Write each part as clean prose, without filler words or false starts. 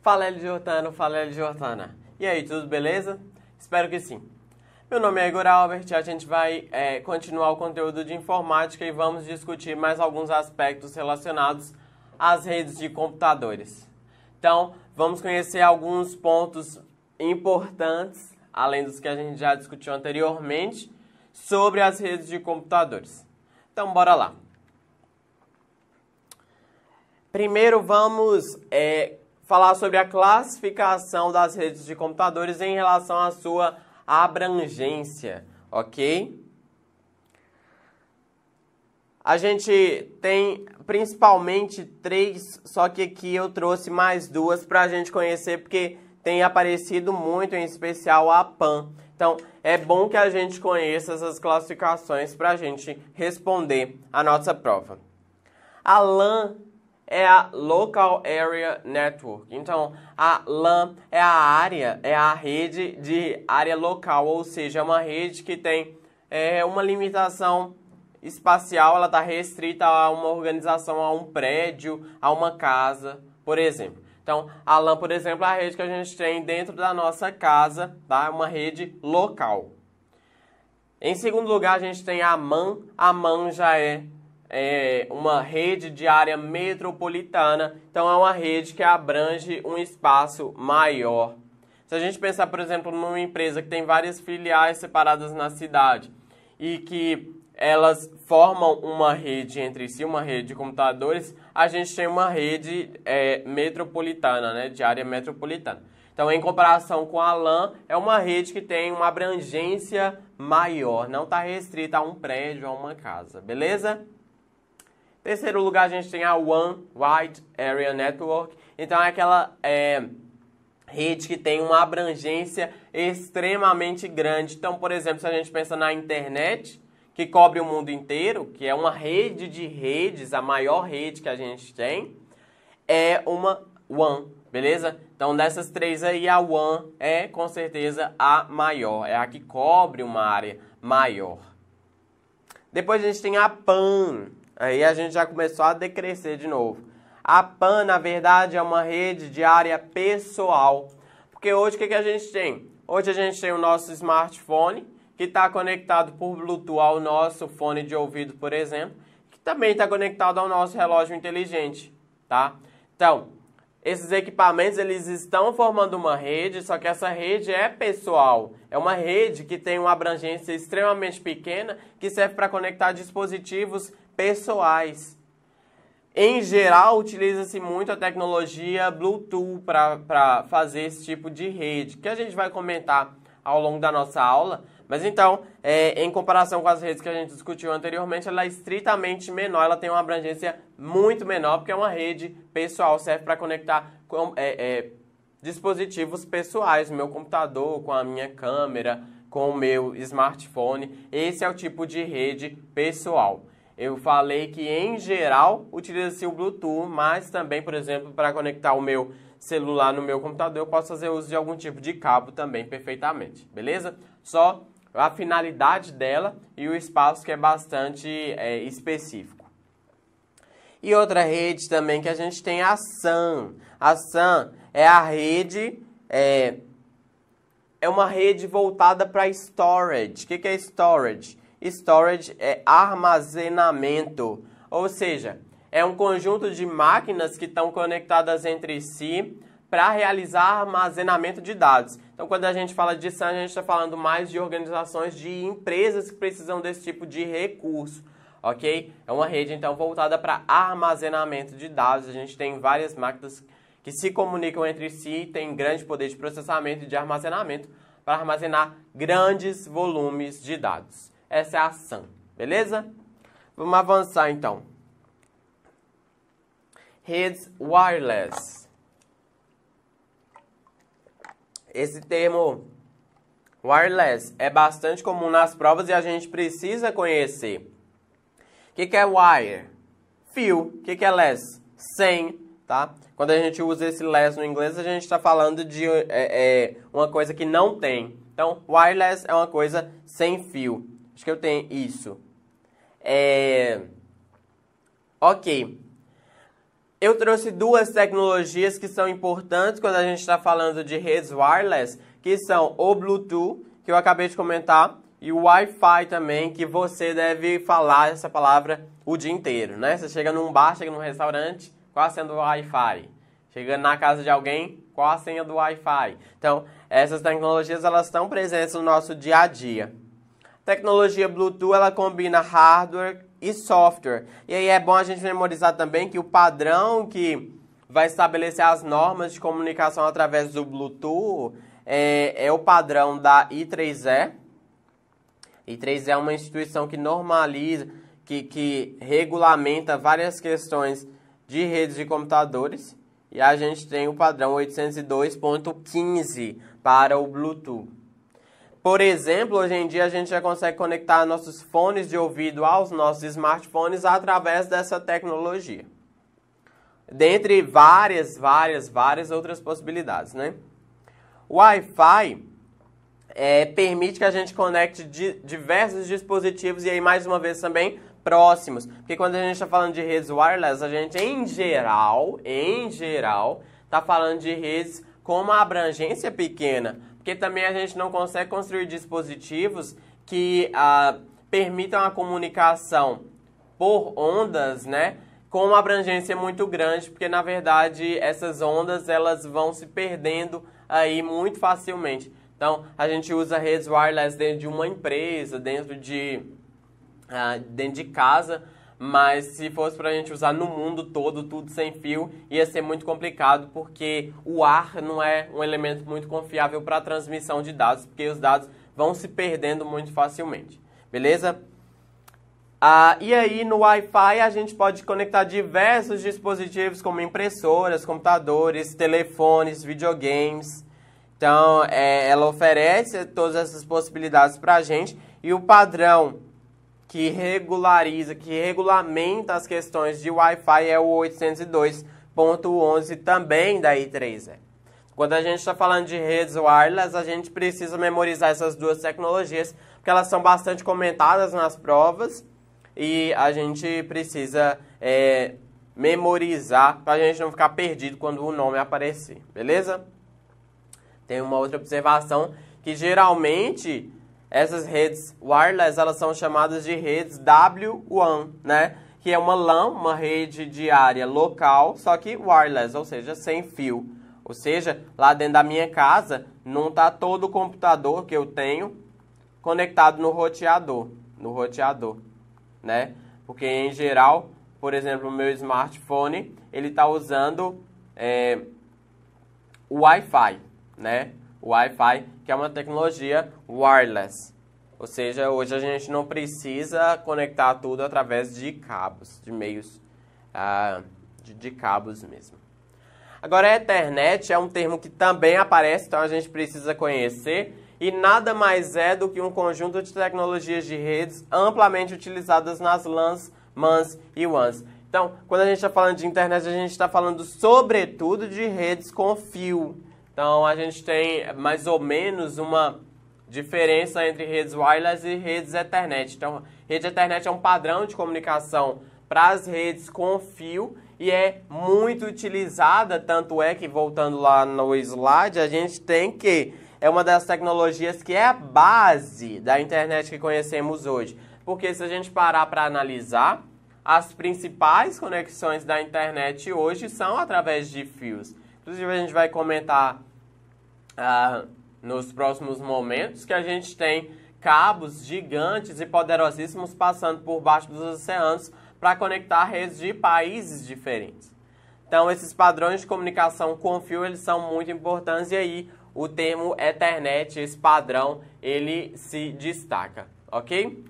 Fala L Jordano, fala L Jordana. E aí, tudo beleza? Espero que sim. Meu nome é Igor Albert e a gente vai continuar o conteúdo de informática e vamos discutir mais alguns aspectos relacionados às redes de computadores. Então, vamos conhecer alguns pontos importantes, além dos que a gente já discutiu anteriormente, sobre as redes de computadores. Então, bora lá. Primeiro, vamos falar sobre a classificação das redes de computadores em relação à sua abrangência, ok? A gente tem principalmente 3, só que aqui eu trouxe mais 2 para a gente conhecer, porque tem aparecido muito, em especial a PAN. Então, é bom que a gente conheça essas classificações para a gente responder a nossa prova. A LAN é a Local Area Network. Então, a LAN é a rede de área local, ou seja, é uma rede que tem uma limitação espacial, ela está restrita a uma organização, a um prédio, a uma casa, por exemplo. Então, a LAN, por exemplo, é a rede que a gente tem dentro da nossa casa, tá? É uma rede local. Em segundo lugar, a gente tem a MAN. A MAN já é uma rede de área metropolitana, então é uma rede que abrange um espaço maior. Se a gente pensar, por exemplo, numa empresa que tem várias filiais separadas na cidade e que elas formam uma rede entre si, uma rede de computadores, a gente tem uma rede metropolitana, né, de área metropolitana. Então, em comparação com a LAN, é uma rede que tem uma abrangência maior, não está restrita a um prédio, a uma casa, beleza? Em terceiro lugar, a gente tem a One Wide Area Network. Então, é aquela rede que tem uma abrangência extremamente grande. Então, por exemplo, se a gente pensa na internet, que cobre o mundo inteiro, que é uma rede de redes, a maior rede que a gente tem, é uma WAN, beleza? Então, dessas 3 aí, a WAN é, com certeza, a maior. É a que cobre uma área maior. Depois a gente tem a PAN. Aí a gente já começou a decrescer de novo. A PAN, na verdade, é uma rede de área pessoal. Porque hoje o que a gente tem? Hoje a gente tem o nosso smartphone, que está conectado por Bluetooth ao nosso fone de ouvido, por exemplo, que também está conectado ao nosso relógio inteligente, tá? Então, esses equipamentos, eles estão formando uma rede, só que essa rede é pessoal. É uma rede que tem uma abrangência extremamente pequena, que serve para conectar dispositivos pessoais. Em geral, utiliza-se muito a tecnologia Bluetooth para fazer esse tipo de rede, que a gente vai comentar ao longo da nossa aula. Mas então, em comparação com as redes que a gente discutiu anteriormente, ela é estritamente menor, ela tem uma abrangência muito menor, porque é uma rede pessoal, serve para conectar dispositivos pessoais, o meu computador, com a minha câmera, com o meu smartphone. Esse é o tipo de rede pessoal. Eu falei que, em geral, utiliza-se o Bluetooth, mas também, por exemplo, para conectar o meu celular no meu computador, eu posso fazer uso de algum tipo de cabo também perfeitamente, beleza? Só a finalidade dela e o espaço que é bastante específico. E outra rede também que a gente tem é a SAN. A SAN é a rede... é uma rede voltada para storage. O que é storage? Storage é armazenamento, ou seja, é um conjunto de máquinas que estão conectadas entre si para realizar armazenamento de dados. Então, quando a gente fala de SAN, a gente está falando mais de organizações, de empresas que precisam desse tipo de recurso, ok? É uma rede, então, voltada para armazenamento de dados. A gente tem várias máquinas que se comunicam entre si, tem grande poder de processamento e de armazenamento para armazenar grandes volumes de dados. Essa é a SAN, beleza? Vamos avançar, então. Redes wireless. Esse termo wireless é bastante comum nas provas e a gente precisa conhecer. O que é wire? Fio. O que é less? Sem, tá? Quando a gente usa esse less no inglês, a gente está falando de uma coisa que não tem. Então, wireless é uma coisa sem fio. Acho que eu tenho isso. Ok. Eu trouxe duas tecnologias que são importantes quando a gente está falando de redes wireless, que são o Bluetooth, que eu acabei de comentar, e o Wi-Fi também, que você deve falar essa palavra o dia inteiro, né? Você chega num bar, chega num restaurante, qual a senha do Wi-Fi? Chegando na casa de alguém, qual a senha do Wi-Fi? Então, essas tecnologias elas estão presentes no nosso dia a dia. A tecnologia Bluetooth, ela combina hardware e software. E aí é bom a gente memorizar também que o padrão que vai estabelecer as normas de comunicação através do Bluetooth é o padrão da I3E. I3E é uma instituição que normaliza, que regulamenta várias questões de redes de computadores. E a gente tem o padrão 802.15 para o Bluetooth. Por exemplo, hoje em dia a gente já consegue conectar nossos fones de ouvido aos nossos smartphones através dessa tecnologia. Dentre várias outras possibilidades, né? O Wi-Fi permite que a gente conecte diversos dispositivos e aí mais uma vez também próximos. Porque quando a gente está falando de redes wireless, a gente em geral, está falando de redes com uma abrangência pequena. Porque também a gente não consegue construir dispositivos que permitam a comunicação por ondas, né? Com uma abrangência muito grande, porque na verdade essas ondas elas vão se perdendo aí muito facilmente. Então, a gente usa redes wireless dentro de uma empresa, dentro de casa, mas se fosse para a gente usar no mundo todo, tudo sem fio, ia ser muito complicado, porque o ar não é um elemento muito confiável para a transmissão de dados, porque os dados vão se perdendo muito facilmente, beleza? E aí, no Wi-Fi, a gente pode conectar diversos dispositivos, como impressoras, computadores, telefones, videogames. Então, ela oferece todas essas possibilidades para a gente. E o padrão que regulamenta as questões de Wi-Fi é o 802.11 também da I3E. Quando a gente está falando de redes wireless, a gente precisa memorizar essas duas tecnologias, porque elas são bastante comentadas nas provas e a gente precisa memorizar para a gente não ficar perdido quando o nome aparecer, beleza? Tem uma outra observação que geralmente essas redes wireless elas são chamadas de redes W1, né? Que é uma LAN, uma rede de área local, só que wireless, ou seja, sem fio. Ou seja, lá dentro da minha casa não está todo o computador que eu tenho conectado no roteador, né? Porque em geral, por exemplo, o meu smartphone ele está usando o Wi-Fi, né? O Wi-Fi, que é uma tecnologia wireless. Ou seja, hoje a gente não precisa conectar tudo através de cabos, de meios de cabos mesmo. Agora, a Ethernet é um termo que também aparece, então a gente precisa conhecer. E nada mais é do que um conjunto de tecnologias de redes amplamente utilizadas nas LANs, MANs e WANs. Então, quando a gente está falando de internet, a gente está falando sobretudo de redes com fio. Então, a gente tem mais ou menos uma diferença entre redes wireless e redes Ethernet. Então, rede Ethernet é um padrão de comunicação para as redes com fio e é muito utilizada, tanto é que, voltando lá no slide, a gente tem que é uma das tecnologias que é a base da internet que conhecemos hoje. Porque se a gente parar para analisar, as principais conexões da internet hoje são através de fios. Inclusive, a gente vai comentar nos próximos momentos que a gente tem cabos gigantes e poderosíssimos passando por baixo dos oceanos para conectar redes de países diferentes. Então, esses padrões de comunicação com fio, eles são muito importantes e aí o termo Ethernet, esse padrão, ele se destaca, ok?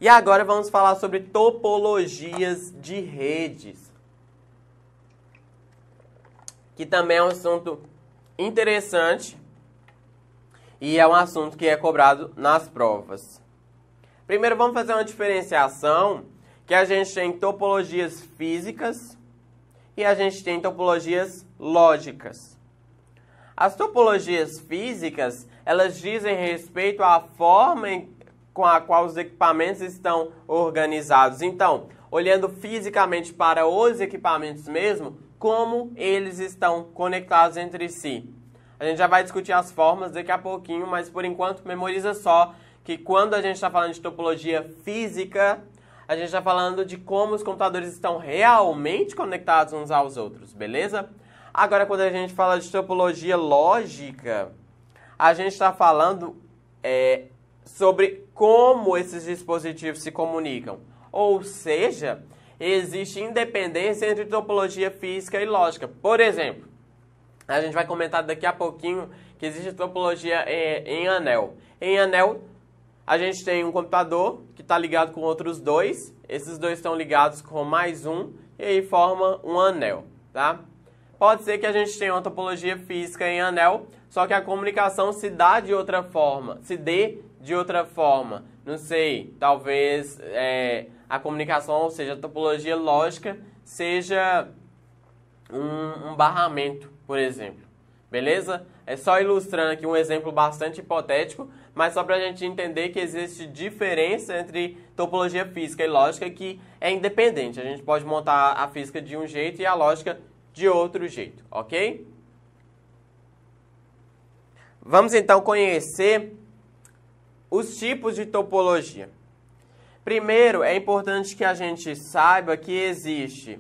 E agora vamos falar sobre topologias de redes, que também é um assunto interessante e é um assunto que é cobrado nas provas. Primeiro vamos fazer uma diferenciação, que a gente tem topologias físicas e a gente tem topologias lógicas. As topologias físicas, elas dizem respeito à forma com a qual os equipamentos estão organizados. Então, olhando fisicamente para os equipamentos mesmo, como eles estão conectados entre si. A gente já vai discutir as formas daqui a pouquinho, mas por enquanto memoriza só que quando a gente está falando de topologia física, a gente está falando de como os computadores estão realmente conectados uns aos outros, beleza? Agora, quando a gente fala de topologia lógica, a gente está falando sobre como esses dispositivos se comunicam. Ou seja, existe independência entre topologia física e lógica. Por exemplo, a gente vai comentar daqui a pouquinho que existe topologia em anel. Em anel, a gente tem um computador que está ligado com outros dois. Esses dois estão ligados com mais um e aí forma um anel, tá? Pode ser que a gente tenha uma topologia física em anel, só que a comunicação se dê de outra forma. Não sei, talvez a comunicação, ou seja, a topologia lógica, seja um barramento, por exemplo. Beleza? É só ilustrando aqui um exemplo bastante hipotético, mas só para a gente entender que existe diferença entre topologia física e lógica que é independente. A gente pode montar a física de um jeito e a lógica de outro jeito, ok? Vamos então conhecer os tipos de topologia. Primeiro, é importante que a gente saiba que existe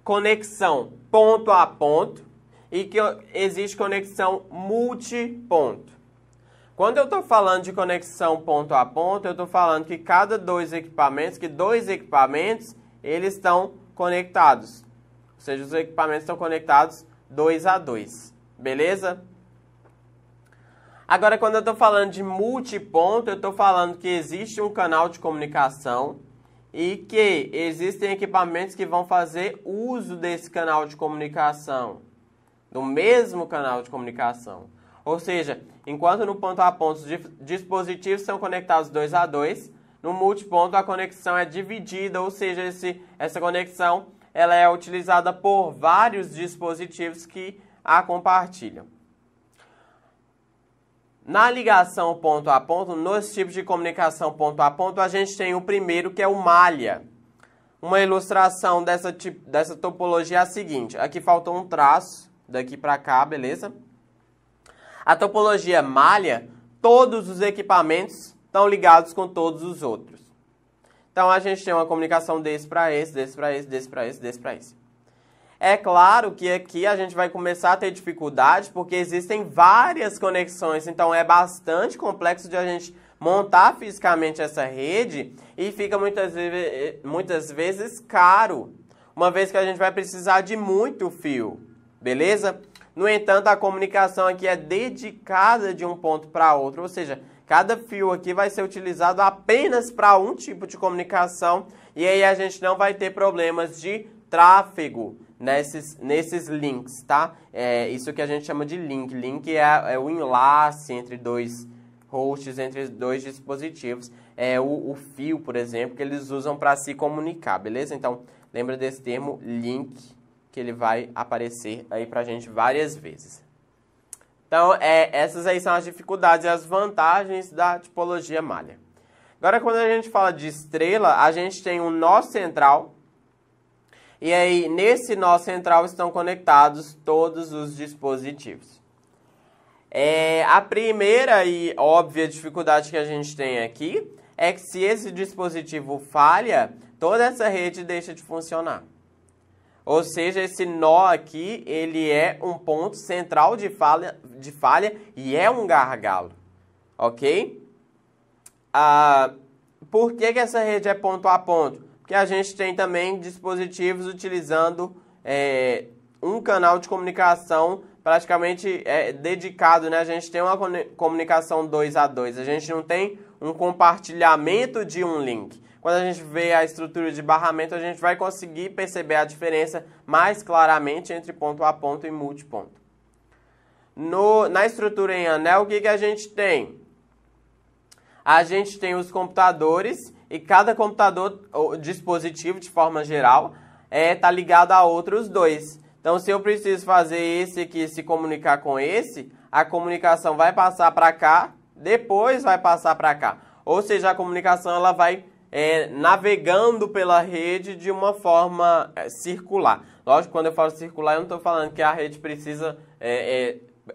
conexão ponto a ponto e que existe conexão multiponto. Quando eu estou falando de conexão ponto a ponto, eu estou falando que dois equipamentos, eles estão conectados. Ou seja, os equipamentos estão conectados 2 a 2, beleza? Agora, quando eu estou falando de multiponto, eu estou falando que existe um canal de comunicação e que existem equipamentos que vão fazer uso desse canal de comunicação, do mesmo canal de comunicação. Ou seja, enquanto no ponto a ponto os dispositivos são conectados 2 a 2, no multiponto a conexão é dividida, ou seja, essa conexão ela é utilizada por vários dispositivos que a compartilham. Na ligação ponto a ponto, nos tipos de comunicação ponto a ponto, a gente tem o primeiro, que é o malha. Uma ilustração dessa topologia é a seguinte. Aqui faltou um traço, daqui para cá, beleza? A topologia malha, todos os equipamentos estão ligados com todos os outros. Então, a gente tem uma comunicação desse para esse, desse para esse, desse para esse, desse para esse. É claro que aqui a gente vai começar a ter dificuldade porque existem várias conexões, então é bastante complexo de a gente montar fisicamente essa rede e fica muitas vezes caro, uma vez que a gente vai precisar de muito fio, beleza? No entanto, a comunicação aqui é dedicada de um ponto para outro, ou seja, cada fio aqui vai ser utilizado apenas para um tipo de comunicação e aí a gente não vai ter problemas de tráfego nesses links, tá? Isso que a gente chama de link. Link é o enlace entre dois hosts, entre dois dispositivos. É o fio, por exemplo, que eles usam para se comunicar, beleza? Então, lembra desse termo link, que ele vai aparecer aí pra gente várias vezes. Então, essas aí são as dificuldades e as vantagens da topologia malha. Agora, quando a gente fala de estrela, a gente tem um nó central. E aí, nesse nó central estão conectados todos os dispositivos. A primeira e óbvia dificuldade que a gente tem aqui é que se esse dispositivo falha, toda essa rede deixa de funcionar. Ou seja, esse nó aqui, ele é um ponto central de falha e é um gargalo, ok? Por que essa rede é ponto a ponto? Porque a gente tem também dispositivos utilizando um canal de comunicação praticamente dedicado, né? A gente tem uma comunicação 2 a 2, a gente não tem um compartilhamento de um link. Quando a gente vê a estrutura de barramento, a gente vai conseguir perceber a diferença mais claramente entre ponto a ponto e multiponto. Na estrutura em anel, o que a gente tem? A gente tem os computadores e cada computador, ou dispositivo de forma geral, está ligado a outros dois. Então, se eu preciso fazer esse aqui se comunicar com esse, a comunicação vai passar para cá, depois vai passar para cá. Ou seja, a comunicação ela vai navegando pela rede de uma forma circular. Lógico, quando eu falo circular, eu não estou falando que a rede precisa,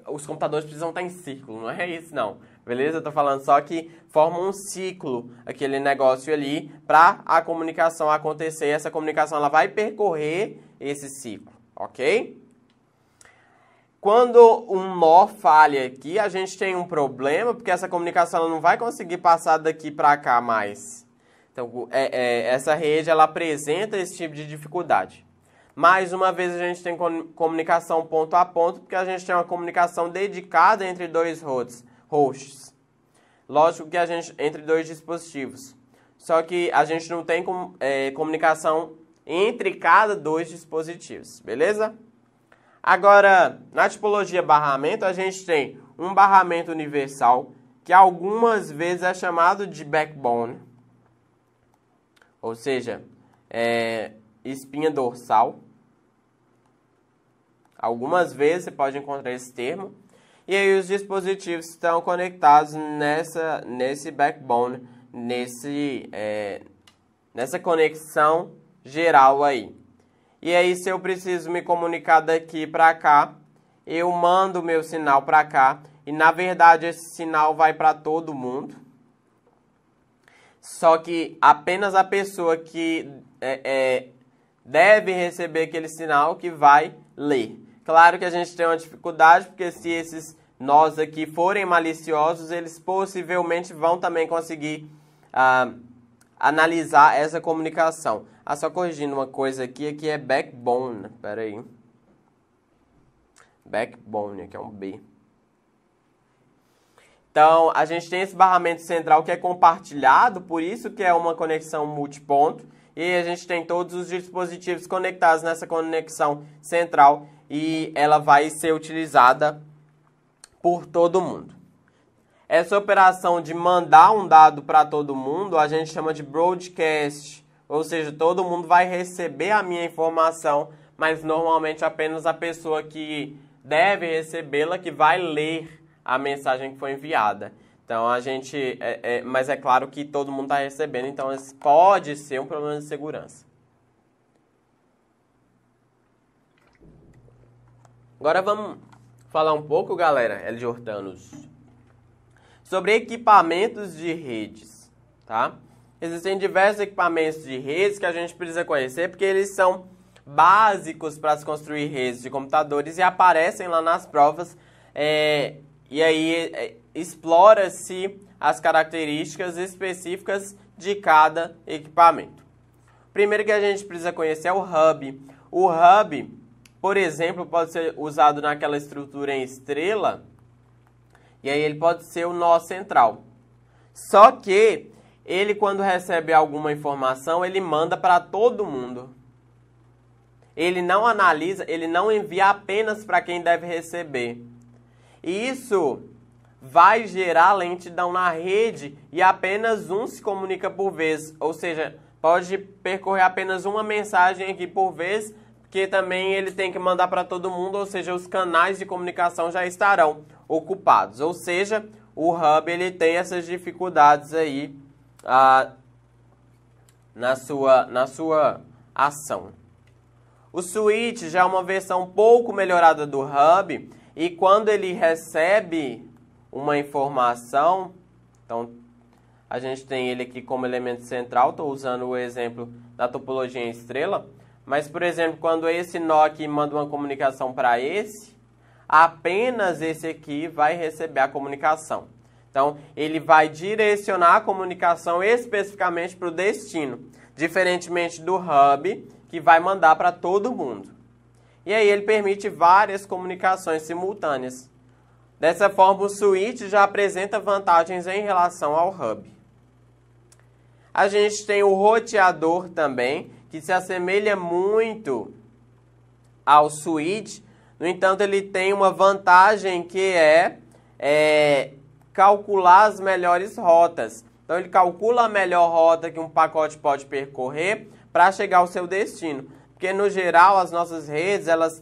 os computadores precisam estar em círculo, não é isso não. Beleza? Eu estou falando só que forma um ciclo, aquele negócio ali, para a comunicação acontecer. Essa comunicação ela vai percorrer esse ciclo, ok? Quando um nó falha aqui, a gente tem um problema, porque essa comunicação ela não vai conseguir passar daqui para cá mais. Então, essa rede ela apresenta esse tipo de dificuldade. Mais uma vez, a gente tem comunicação ponto a ponto, porque a gente tem uma comunicação dedicada entre dois hosts. Lógico que a gente entre dois dispositivos. Só que a gente não tem comunicação entre cada dois dispositivos, beleza? Agora, na tipologia barramento, a gente tem um barramento universal, que algumas vezes é chamado de backbone, ou seja, espinha dorsal. Algumas vezes você pode encontrar esse termo. E aí os dispositivos estão conectados nesse backbone, nessa conexão geral aí. E aí se eu preciso me comunicar daqui para cá, eu mando o meu sinal para cá. E na verdade esse sinal vai para todo mundo. Só que apenas a pessoa que deve receber aquele sinal que vai ler. Claro que a gente tem uma dificuldade, porque se esses nós aqui forem maliciosos, eles possivelmente vão também conseguir analisar essa comunicação. Só corrigindo uma coisa aqui é backbone. Espera aí. Backbone, aqui é um B. Então, a gente tem esse barramento central que é compartilhado, por isso que é uma conexão multiponto. E a gente tem todos os dispositivos conectados nessa conexão central e ela vai ser utilizada por todo mundo. Essa operação de mandar um dado para todo mundo, a gente chama de broadcast, ou seja, todo mundo vai receber a minha informação, mas normalmente apenas a pessoa que deve recebê-la que vai ler a mensagem que foi enviada. Então a gente, mas é claro que todo mundo está recebendo, então isso pode ser um problema de segurança. Agora vamos falar um pouco, galera, Hortanos, sobre equipamentos de redes, tá? Existem diversos equipamentos de redes que a gente precisa conhecer porque eles são básicos para se construir redes de computadores e aparecem lá nas provas. E aí explora-se as características específicas de cada equipamento. O primeiro que a gente precisa conhecer é o hub. O hub, por exemplo, pode ser usado naquela estrutura em estrela, e aí ele pode ser o nó central. Só que ele, quando recebe alguma informação, ele manda para todo mundo. Ele não analisa, ele não envia apenas para quem deve receber. E isso vai gerar lentidão na rede e apenas um se comunica por vez. Ou seja, pode percorrer apenas uma mensagem aqui por vez, porque também ele tem que mandar para todo mundo, ou seja, os canais de comunicação já estarão ocupados. Ou seja, o hub ele tem essas dificuldades aí na sua ação. O switch já é uma versão um pouco melhorada do hub, e quando ele recebe uma informação, então a gente tem ele aqui como elemento central, estou usando o exemplo da topologia em estrela, mas por exemplo, quando esse nó aqui manda uma comunicação para esse, apenas esse aqui vai receber a comunicação. Então ele vai direcionar a comunicação especificamente para o destino, diferentemente do hub, que vai mandar para todo mundo. E aí ele permite várias comunicações simultâneas. Dessa forma, o switch já apresenta vantagens em relação ao hub. A gente tem o roteador também, que se assemelha muito ao switch. No entanto, ele tem uma vantagem que é calcular as melhores rotas. Então, ele calcula a melhor rota que um pacote pode percorrer para chegar ao seu destino. Porque, no geral, as nossas redes elas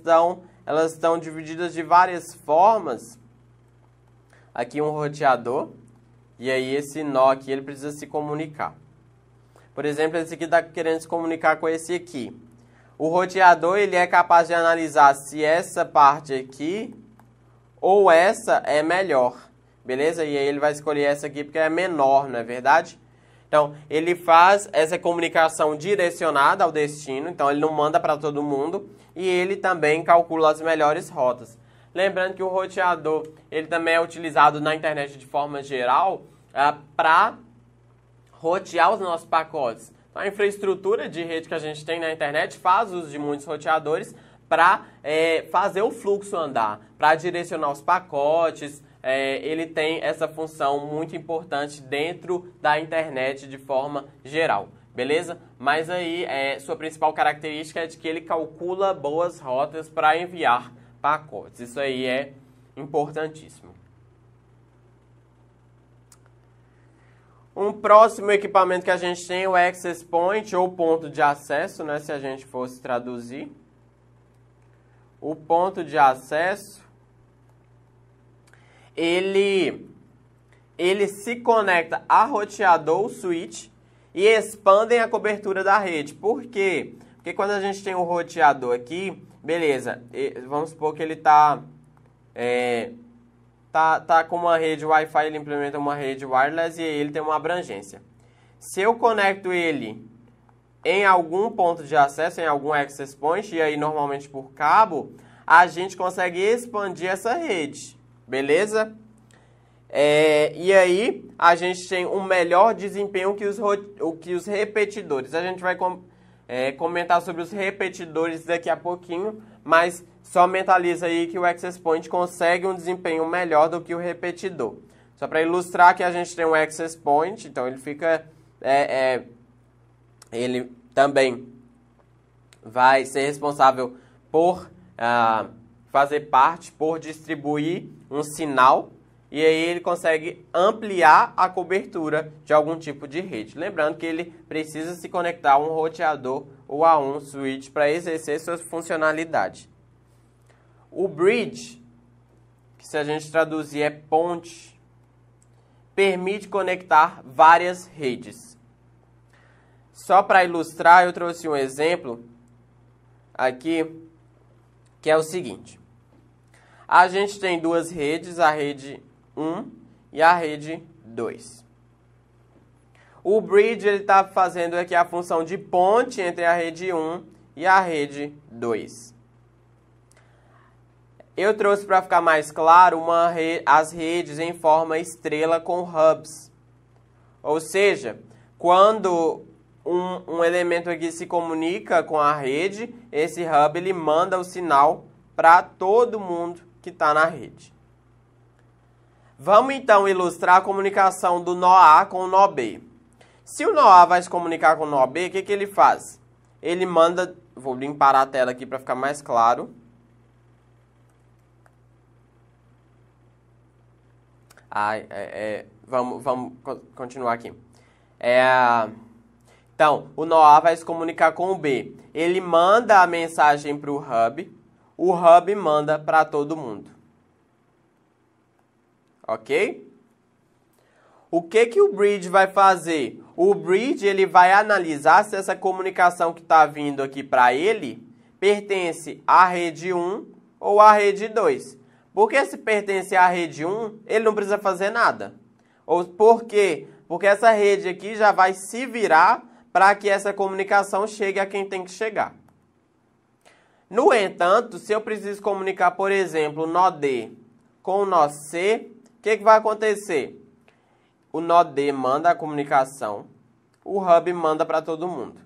estão divididas de várias formas. Aqui um roteador. E aí esse nó aqui ele precisa se comunicar. Por exemplo, esse aqui está querendo se comunicar com esse aqui. O roteador ele é capaz de analisar se essa parte aqui ou essa é melhor, beleza? E aí ele vai escolher essa aqui porque é menor, não é verdade? Então, ele faz essa comunicação direcionada ao destino, então ele não manda para todo mundo, e ele também calcula as melhores rotas. Lembrando que o roteador ele também é utilizado na internet de forma geral para rotear os nossos pacotes. Então, a infraestrutura de rede que a gente tem na internet faz uso de muitos roteadores para fazer o fluxo andar, para direcionar os pacotes. Ele tem essa função muito importante dentro da internet de forma geral, beleza? Mas aí, sua principal característica é de que ele calcula boas rotas para enviar pacotes. Isso aí é importantíssimo. Um próximo equipamento que a gente tem é o Access Point, ou ponto de acesso, né, se a gente fosse traduzir. O ponto de acesso, ele se conecta a roteador, o switch, e expandem a cobertura da rede. Por quê? Porque quando a gente tem o roteador aqui, beleza, vamos supor que ele tá com uma rede Wi-Fi, ele implementa uma rede wireless e ele tem uma abrangência. Se eu conecto ele em algum ponto de acesso, em algum access point, e aí normalmente por cabo, a gente consegue expandir essa rede, beleza? E aí a gente tem um melhor desempenho que os repetidores. A gente vai comentar sobre os repetidores daqui a pouquinho, mas só mentaliza aí que o Access Point consegue um desempenho melhor do que o repetidor. Só para ilustrar que a gente tem um Access Point, então ele fica... ele também vai ser responsável por fazer parte, por distribuir um sinal, e aí ele consegue ampliar a cobertura de algum tipo de rede. Lembrando que ele precisa se conectar a um roteador ou a um switch para exercer sua funcionalidade. O bridge, que se a gente traduzir é ponte, permite conectar várias redes. Só para ilustrar, eu trouxe um exemplo aqui, que é o seguinte. A gente tem duas redes, a rede 1 e a rede 2. O bridge está fazendo aqui a função de ponte entre a rede 1 e a rede 2. Eu trouxe para ficar mais claro as redes em forma estrela com hubs. Ou seja, quando um elemento aqui se comunica com a rede, esse hub ele manda o sinal para todo mundo que está na rede. Vamos então ilustrar a comunicação do nó A com o nó B. Se o nó A vai se comunicar com o nó B, o que ele faz? Ele manda... Vou limpar a tela aqui para ficar mais claro. Vamos continuar aqui. Então, o nó A vai se comunicar com o B. Ele manda a mensagem para o hub manda para todo mundo. Ok? O que o bridge vai fazer? O bridge ele vai analisar se essa comunicação que está vindo aqui para ele pertence à rede 1 ou à rede 2. Porque se pertence à rede 1, ele não precisa fazer nada. Por quê? Porque essa rede aqui já vai se virar para que essa comunicação chegue a quem tem que chegar. No entanto, se eu preciso comunicar, por exemplo, o nó D com o nó C, o que vai acontecer? O nó D manda a comunicação, o hub manda para todo mundo.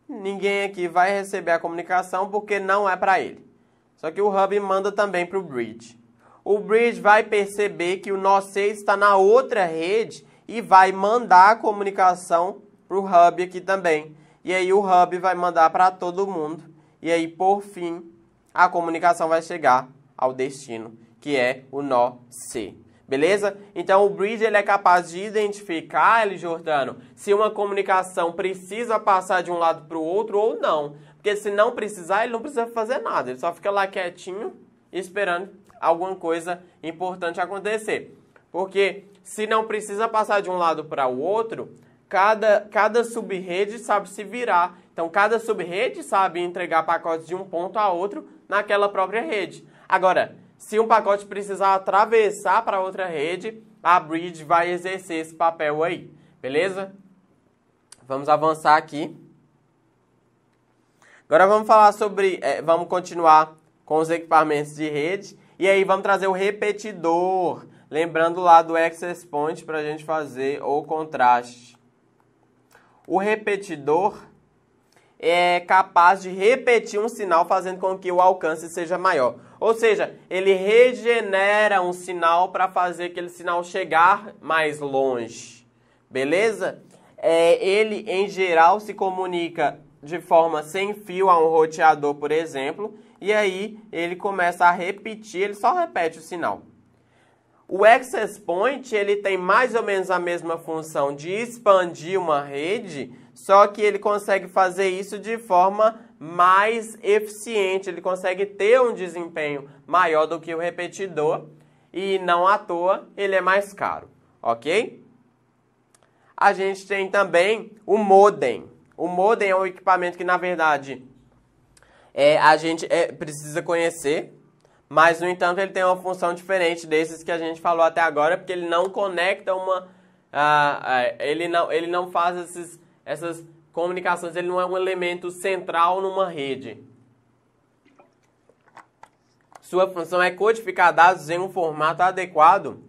Ninguém aqui vai receber a comunicação porque não é para ele. Só que o hub manda também para o bridge. O bridge vai perceber que o nó C está na outra rede e vai mandar a comunicação para o hub aqui também. E aí o hub vai mandar para todo mundo. E aí, por fim, a comunicação vai chegar ao destino, que é o nó C. Beleza? Então, o bridge ele é capaz de identificar, Jordano, se uma comunicação precisa passar de um lado para o outro ou não. Porque se não precisar, ele não precisa fazer nada. Ele só fica lá quietinho, esperando alguma coisa importante acontecer. Porque se não precisa passar de um lado para o outro, cada sub-rede sabe se virar. Então, cada sub-rede sabe entregar pacotes de um ponto a outro naquela própria rede. Agora, se um pacote precisar atravessar para outra rede, a bridge vai exercer esse papel aí, beleza? Vamos avançar aqui. Agora vamos falar sobre, vamos continuar com os equipamentos de rede. E aí vamos trazer o repetidor. Lembrando lá do access point para a gente fazer o contraste. O repetidor é capaz de repetir um sinal fazendo com que o alcance seja maior. Ou seja, ele regenera um sinal para fazer aquele sinal chegar mais longe. Beleza? Ele, em geral, se comunica de forma sem fio a um roteador, por exemplo. E aí ele começa a repetir, ele só repete o sinal. O access point, ele tem mais ou menos a mesma função de expandir uma rede, só que ele consegue fazer isso de forma mais eficiente, ele consegue ter um desempenho maior do que o repetidor e não à toa ele é mais caro, ok? A gente tem também o modem. O modem é um equipamento que, na verdade, a gente precisa conhecer. Mas, no entanto, ele tem uma função diferente desses que a gente falou até agora, porque ele não conecta ele não faz essas comunicações, ele não é um elemento central numa rede. Sua função é codificar dados em um formato adequado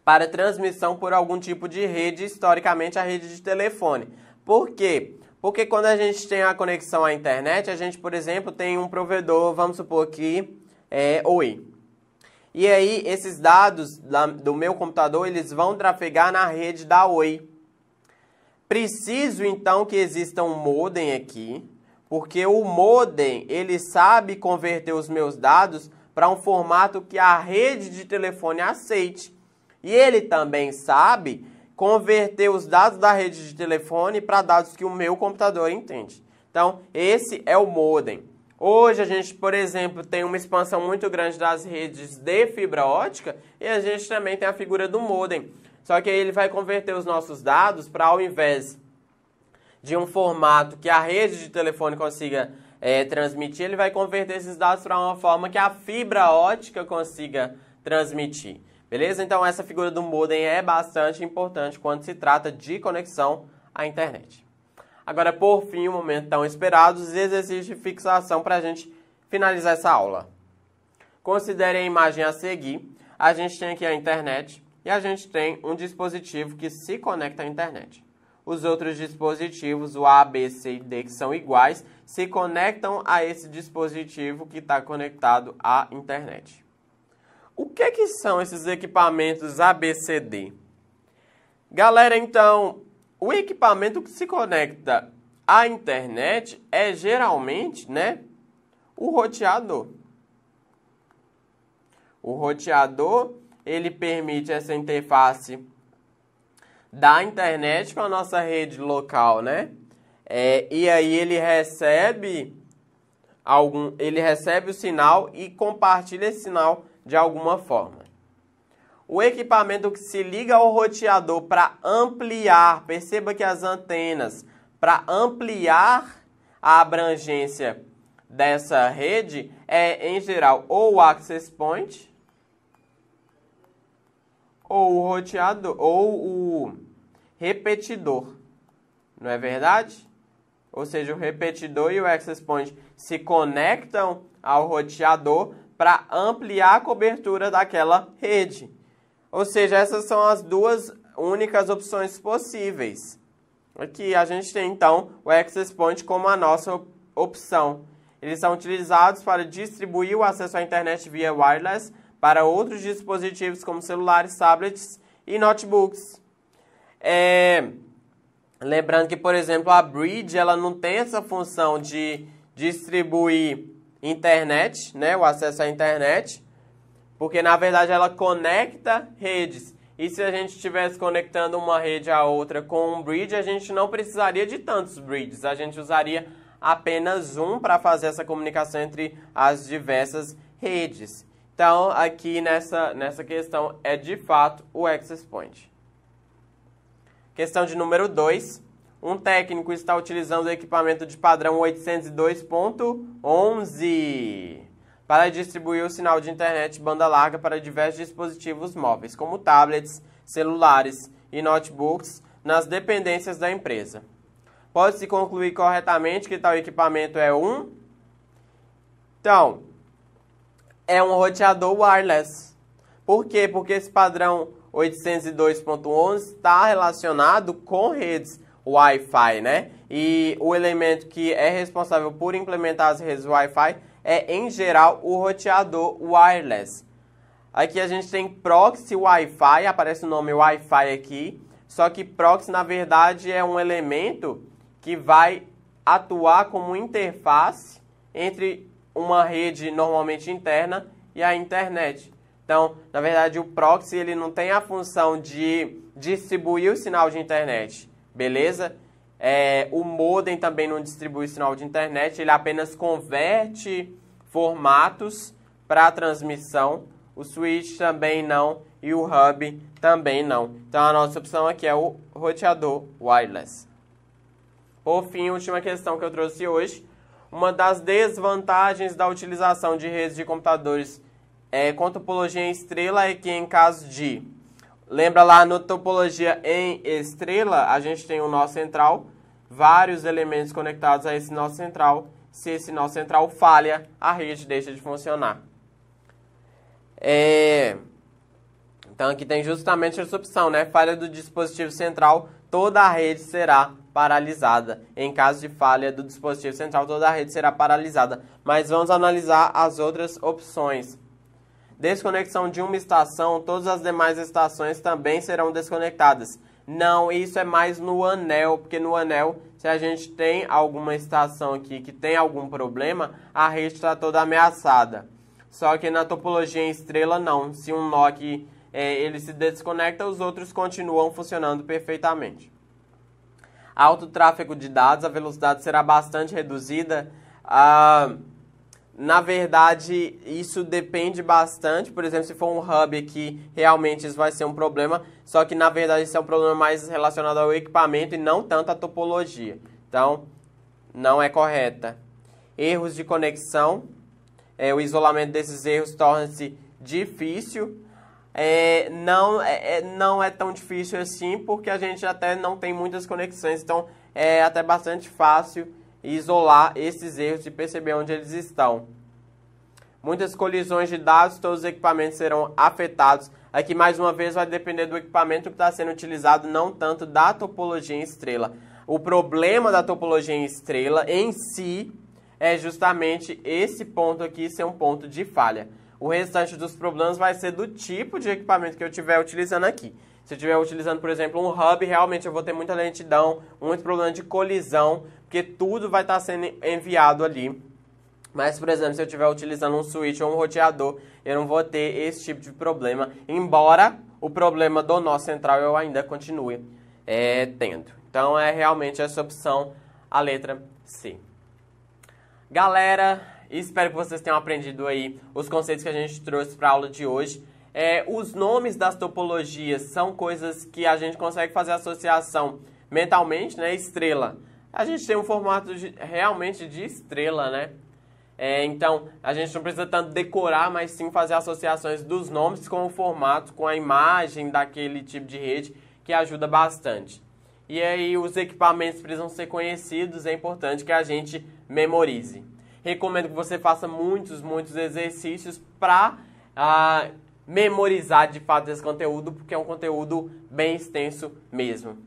para transmissão por algum tipo de rede, historicamente a rede de telefone. Por quê? Porque quando a gente tem a conexão à internet, a gente, por exemplo, tem um provedor, vamos supor que Oi. E aí, esses dados do meu computador, eles vão trafegar na rede da Oi. Preciso, então, que exista um modem aqui, porque o modem, ele sabe converter os meus dados para um formato que a rede de telefone aceite. E ele também sabe converter os dados da rede de telefone para dados que o meu computador entende. Então, esse é o modem. Hoje a gente, por exemplo, tem uma expansão muito grande das redes de fibra ótica e a gente também tem a figura do modem. Só que aí ele vai converter os nossos dados para, ao invés de um formato que a rede de telefone consiga transmitir, ele vai converter esses dados para uma forma que a fibra ótica consiga transmitir. Beleza? Então essa figura do modem é bastante importante quando se trata de conexão à internet. Agora, por fim, o momento tão esperado, os exercícios de fixação para a gente finalizar essa aula. Considere a imagem a seguir. A gente tem aqui a internet e a gente tem um dispositivo que se conecta à internet. Os outros dispositivos, o A, B, C e D, que são iguais, se conectam a esse dispositivo que está conectado à internet. O que são esses equipamentos A, B, C, D? Galera, então, o equipamento que se conecta à internet é geralmente, o roteador. O roteador, ele permite essa interface da internet com a nossa rede local, e aí ele recebe o sinal e compartilha esse sinal de alguma forma. O equipamento que se liga ao roteador para ampliar, perceba que as antenas, para ampliar a abrangência dessa rede, em geral, ou o access point, ou o roteador, ou o repetidor. Não é verdade? Ou seja, o repetidor e o access point se conectam ao roteador para ampliar a cobertura daquela rede. Ou seja, essas são as duas únicas opções possíveis. Aqui a gente tem, então, o access point como a nossa opção. Eles são utilizados para distribuir o acesso à internet via wireless para outros dispositivos como celulares, tablets e notebooks. Lembrando que, por exemplo, a bridge ela não tem essa função de distribuir internet, o acesso à internet, porque, na verdade, ela conecta redes. E se a gente estivesse conectando uma rede a outra com um bridge, a gente não precisaria de tantos bridges. A gente usaria apenas um para fazer essa comunicação entre as diversas redes. Então, aqui nessa questão, é de fato o access point. Questão de número 2. Um técnico está utilizando o equipamento de padrão 802.11 para distribuir o sinal de internet banda larga para diversos dispositivos móveis, como tablets, celulares e notebooks, nas dependências da empresa. Pode-se concluir corretamente que tal equipamento é Então, é um roteador wireless. Por quê? Porque esse padrão 802.11 está relacionado com redes Wi-Fi, né? E o elemento que é responsável por implementar as redes Wi-Fi é, em geral, o roteador wireless. Aqui a gente tem proxy Wi-Fi, aparece o nome Wi-Fi aqui, só que proxy, na verdade, é um elemento que vai atuar como interface entre uma rede normalmente interna e a internet. Então, na verdade, o proxy ele não tem a função de distribuir o sinal de internet, beleza? O modem também não distribui o sinal de internet, ele apenas converte formatos para transmissão. O switch também não e o hub também não. Então, a nossa opção aqui é o roteador wireless. Por fim, a última questão que eu trouxe hoje. Uma das desvantagens da utilização de redes de computadores com topologia em estrela é que em caso de... Lembra lá no topologia em estrela, a gente tem um nó central, vários elementos conectados a esse nó central. Se esse nó central falha, a rede deixa de funcionar. Então aqui tem justamente essa opção, né? Falha do dispositivo central, toda a rede será paralisada. Em caso de falha do dispositivo central, toda a rede será paralisada. Mas vamos analisar as outras opções. Desconexão de uma estação, todas as demais estações também serão desconectadas. Não, isso é mais no anel, porque no anel, se a gente tem alguma estação aqui que tem algum problema, a rede está toda ameaçada. Só que na topologia em estrela, não. Se um nó aqui ele se desconecta, os outros continuam funcionando perfeitamente. Alto tráfego de dados, a velocidade será bastante reduzida. Na verdade, isso depende bastante. Por exemplo, se for um hub aqui, realmente isso vai ser um problema. Só que, na verdade, isso é um problema mais relacionado ao equipamento e não tanto à topologia. Então, não é correta. Erros de conexão. O isolamento desses erros torna-se difícil. Não é tão difícil assim, porque a gente até não tem muitas conexões. Então, é até bastante fácil isolar esses erros e perceber onde eles estão. Muitas colisões de dados, todos os equipamentos serão afetados. Aqui, mais uma vez, vai depender do equipamento que está sendo utilizado, não tanto da topologia em estrela. O problema da topologia em estrela, em si, é justamente esse ponto aqui ser um ponto de falha. O restante dos problemas vai ser do tipo de equipamento que eu estiver utilizando aqui. Se eu estiver utilizando, por exemplo, um hub, realmente eu vou ter muita lentidão, muito problema de colisão, porque tudo vai estar sendo enviado ali. Mas, por exemplo, se eu estiver utilizando um switch ou um roteador, eu não vou ter esse tipo de problema, embora o problema do nó central eu ainda continue tendo. Então, é realmente essa opção, a letra C. Galera, espero que vocês tenham aprendido aí os conceitos que a gente trouxe para a aula de hoje. Os nomes das topologias são coisas que a gente consegue fazer associação mentalmente, né? Estrela. A gente tem um formato realmente de estrela, né? Então, a gente não precisa tanto decorar, mas sim fazer associações dos nomes com o formato, com a imagem daquele tipo de rede, que ajuda bastante. E aí, os equipamentos precisam ser conhecidos, é importante que a gente memorize. Recomendo que você faça muitos exercícios para memorizar de fato esse conteúdo, porque é um conteúdo bem extenso mesmo.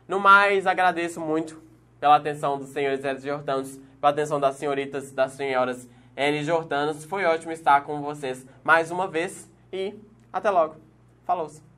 No mais, agradeço muito pela atenção dos senhores L. Jortanos, pela atenção das senhoritas, das senhoras L. Jortanos. Foi ótimo estar com vocês mais uma vez e até logo. Falou!